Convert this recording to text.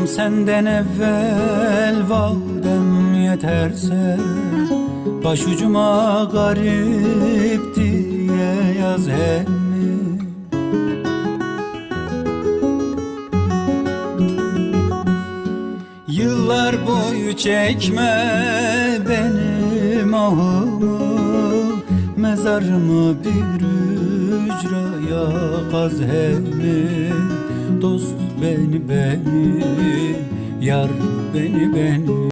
senden evvel vadem yeterse, başucuma garip diye yaz emmi. Yıllar boyu çekme benim ahımı, mezarımı bir ücraya kaz emmi. Dost beni, yar beni